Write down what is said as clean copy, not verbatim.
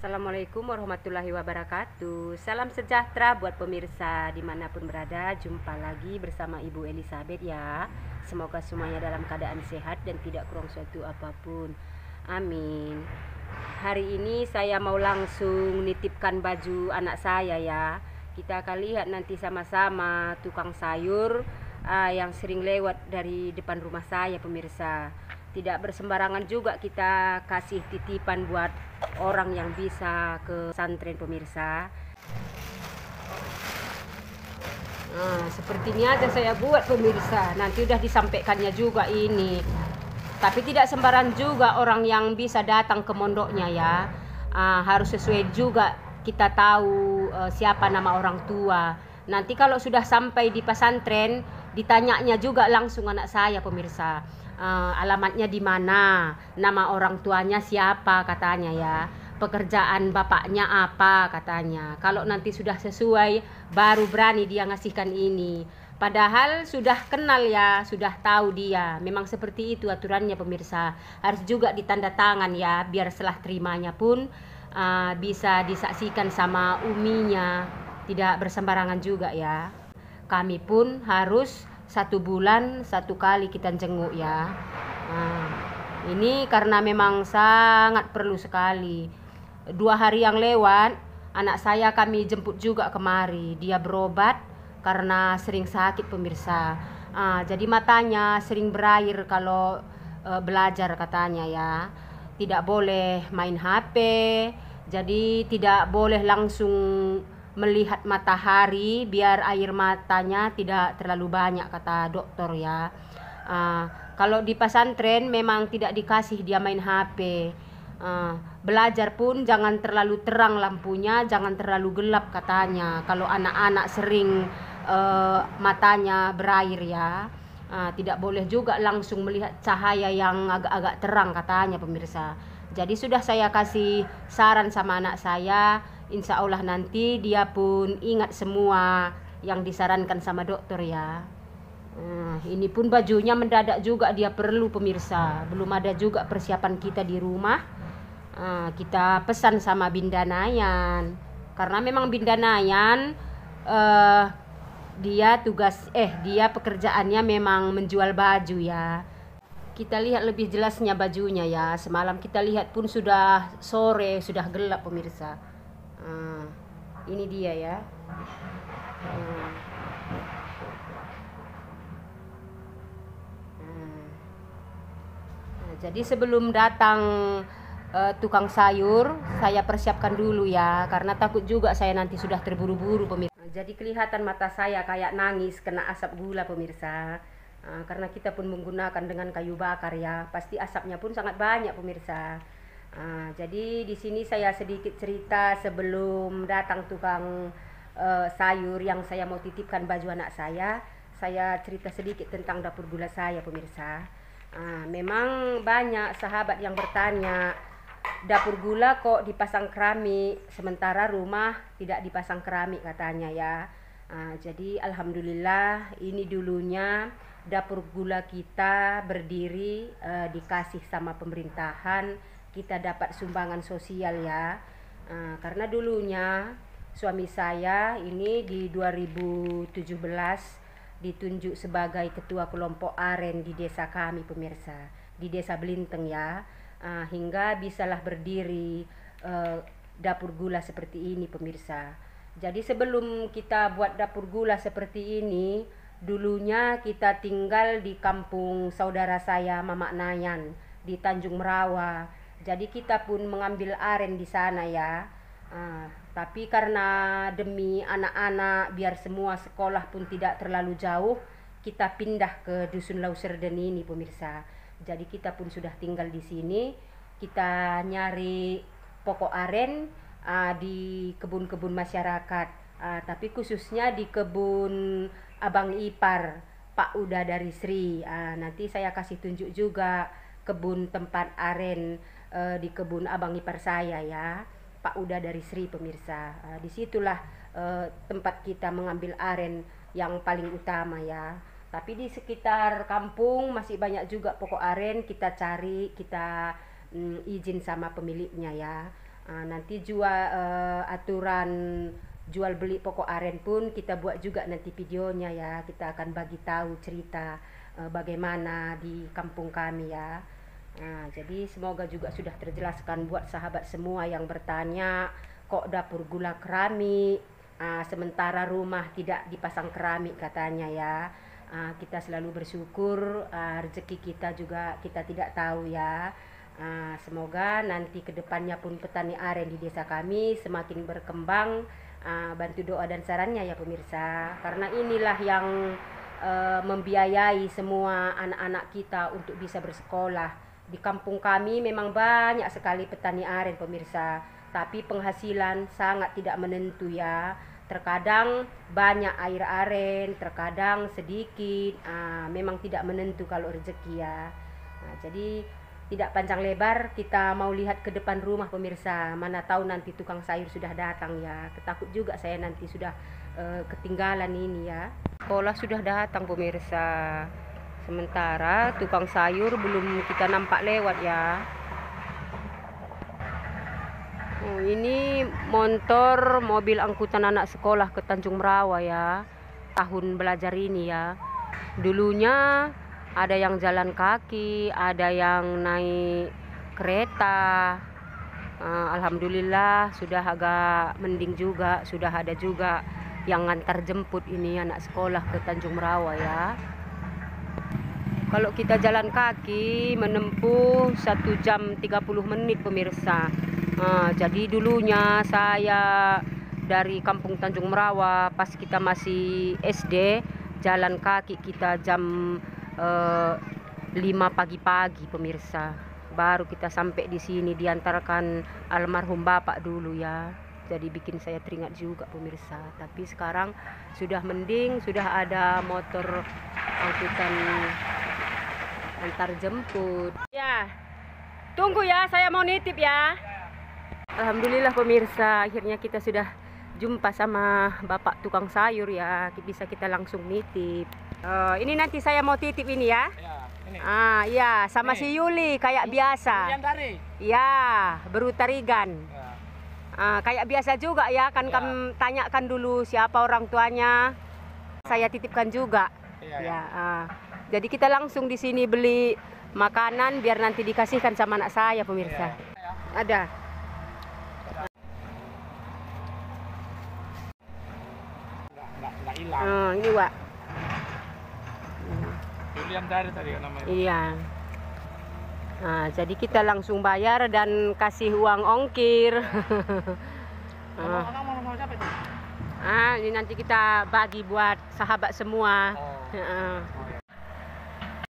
Assalamualaikum warahmatullahi wabarakatuh. Salam sejahtera buat pemirsa dimanapun berada. Jumpa lagi bersama Ibu Elizabeth ya. Semoga semuanya dalam keadaan sehat dan tidak kurang suatu apapun. Amin. Hari ini saya mau langsung nitipkan baju anak saya ya. Kita akan lihat nanti sama-sama tukang sayur yang sering lewat dari depan rumah saya pemirsa. Tidak bersembarangan juga kita kasih titipan buat orang yang bisa ke pesantren pemirsa. Seperti ini aja saya buat pemirsa. Nanti udah disampaikannya juga ini. Tapi tidak sembarang juga orang yang bisa datang ke mondoknya ya. Harus sesuai juga kita tahu siapa nama orang tua. Nanti kalau sudah sampai di pesantren ditanyanya juga langsung anak saya pemirsa. Alamatnya di mana, nama orang tuanya siapa katanya ya, pekerjaan bapaknya apa katanya. Kalau nanti sudah sesuai baru berani dia ngasihkan ini. Padahal sudah kenal ya, sudah tahu dia. Memang seperti itu aturannya pemirsa. Harus juga ditanda tangan ya, biar setelah terimanya pun bisa disaksikan sama uminya. Tidak bersembarangan juga ya. Kami pun harus 1 bulan 1 kali kita jenguk ya. Ini karena memang sangat perlu sekali. 2 hari yang lewat anak saya kami jemput juga kemari. Dia berobat karena sering sakit pemirsa. Jadi matanya sering berair kalau belajar katanya ya. Tidak boleh main HP. Jadi tidak boleh langsung melihat matahari biar air matanya tidak terlalu banyak kata dokter ya. Kalau di pesantren memang tidak dikasih dia main HP. Belajar pun jangan terlalu terang lampunya, jangan terlalu gelap katanya. Kalau anak-anak sering matanya berair ya. Tidak boleh juga langsung melihat cahaya yang agak-agak terang katanya pemirsa. Jadi sudah saya kasih saran sama anak saya. Insya Allah nanti dia pun ingat semua yang disarankan sama dokter ya. Ini pun bajunya mendadak juga dia perlu pemirsa. Belum ada juga persiapan kita di rumah. Kita pesan sama Bindanayan. Karena memang Bindanayan dia pekerjaannya memang menjual baju ya. Kita lihat lebih jelasnya bajunya ya. Semalam kita lihat pun sudah sore, sudah gelap pemirsa. Ini dia ya. Jadi sebelum datang tukang sayur, saya persiapkan dulu ya, karena takut juga saya nanti sudah terburu-buru pemirsa. Jadi kelihatan mata saya kayak nangis kena asap gula pemirsa. Karena kita pun menggunakan dengan kayu bakar ya, pasti asapnya pun sangat banyak pemirsa. Jadi di sini saya sedikit cerita sebelum datang tukang sayur yang saya mau titipkan baju anak saya. Saya cerita sedikit tentang dapur gula saya pemirsa. Memang banyak sahabat yang bertanya, dapur gula kok dipasang keramik sementara rumah tidak dipasang keramik katanya ya. Jadi alhamdulillah ini dulunya dapur gula kita berdiri dikasih sama pemerintahan. Kita dapat sumbangan sosial ya. Karena dulunya suami saya ini di 2017 ditunjuk sebagai ketua kelompok aren di desa kami pemirsa, di desa Belinteng ya. Hingga bisalah berdiri dapur gula seperti ini pemirsa. Jadi sebelum kita buat dapur gula seperti ini, dulunya kita tinggal di kampung saudara saya Mamak Nayan di Tanjung Merawa. Jadi kita pun mengambil aren di sana ya. Tapi karena demi anak-anak biar semua sekolah pun tidak terlalu jauh, kita pindah ke Dusun Lauserden ini pemirsa. Jadi kita pun sudah tinggal di sini. Kita nyari pokok aren di kebun-kebun masyarakat. Tapi khususnya di kebun Abang Ipar, Pak Uda dari Sri. Nanti saya kasih tunjuk juga kebun tempat aren di kebun Abang Ipar saya ya, Pak Uda dari Sri pemirsa. Disitulah tempat kita mengambil aren yang paling utama ya. Tapi di sekitar kampung masih banyak juga pokok aren kita cari, kita izin sama pemiliknya ya. Nanti aturan jual beli pokok aren pun kita buat juga nanti videonya ya. Kita akan bagi tahu cerita bagaimana di kampung kami ya. Jadi semoga juga sudah terjelaskan buat sahabat semua yang bertanya, kok dapur gula keramik, sementara rumah tidak dipasang keramik katanya ya. Kita selalu bersyukur, rezeki kita juga kita tidak tahu ya. Semoga nanti kedepannya pun petani aren di desa kami semakin berkembang. Bantu doa dan sarannya ya pemirsa, karena inilah yang membiayai semua anak-anak kita untuk bisa bersekolah. Di kampung kami memang banyak sekali petani aren pemirsa, tapi penghasilan sangat tidak menentu ya. Terkadang banyak air aren, terkadang sedikit, memang tidak menentu kalau rezeki ya. Jadi tidak panjang lebar, kita mau lihat ke depan rumah pemirsa. Mana tahu nanti tukang sayur sudah datang ya. Ketakut juga saya nanti sudah ketinggalan ini ya. Sekolah sudah datang pemirsa. Sementara tukang sayur belum kita nampak lewat ya. Ini mobil angkutan anak sekolah ke Tanjung Merawa ya. Tahun belajar ini ya. Dulunya ada yang jalan kaki, ada yang naik kereta. Alhamdulillah sudah agak mending juga, sudah ada juga yang ngantar jemput ini anak sekolah ke Tanjung Merawa ya. Kalau kita jalan kaki menempuh 1 jam 30 menit pemirsa. Jadi dulunya saya dari kampung Tanjung Merawa pas kita masih SD, jalan kaki kita jam 5 pagi-pagi pemirsa, baru kita sampai di sini, diantarkan almarhum bapak dulu ya. Jadi bikin saya teringat juga pemirsa. Tapi sekarang sudah mending, sudah ada motor angkutan antar jemput ya. Tunggu ya, saya mau nitip ya. Alhamdulillah pemirsa, akhirnya kita sudah jumpa sama bapak tukang sayur ya. Bisa kita langsung nitip. Ini nanti saya mau titip ini ya. Ini. Iya, sama ini. Si Yuli kayak biasa. Iya, berutarigan. Kayak biasa juga ya, kan kamu tanyakan dulu siapa orang tuanya. Saya titipkan juga. Jadi kita langsung di sini beli makanan biar nanti dikasihkan sama anak saya pemirsa. Ada. Nggak hilang. Ini Wak. Julian dari tadi namanya. Iya. Jadi kita langsung bayar dan kasih uang ongkir. Ini nanti kita bagi buat sahabat semua.